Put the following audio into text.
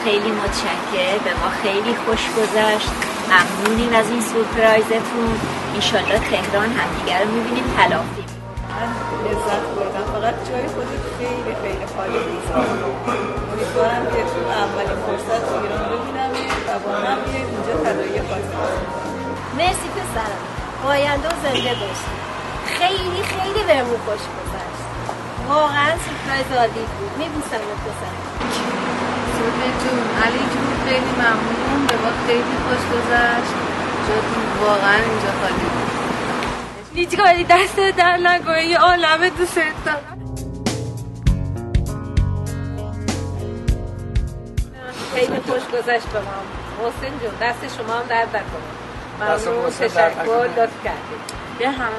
خیلی متشکرم، به ما خیلی خوش گذشت. ممنونیم از این سورپرایزتون. انشالله تهران همدیگر رو میبینیم تلافی. من لذت بردم، فقط جای خودت خیلی خیلی خالی میذارم. امیدوارم که تو اولین فرصت ایران ببینم و با هم بیاییم اونجا تدایی خواستم. مرسی پسرم، آینده و زنده باشی. خیلی خیلی بهمون خوش گذشت، واقعا سورپرایز عالی بود. میبوسم پسرم. سورپرایز جون، علی جون خیلی ممنون، به ما خیلی خوش گذشت. جاتون واقعا اینجا خالی بود. هیچگاهی دست در نکنه، یه عالمه دوست دارم. خیلی خوش گذشت به ما. محسن جون دست شما هم درد نکنه. ممنون، تشکر، لطف کردید. یه هم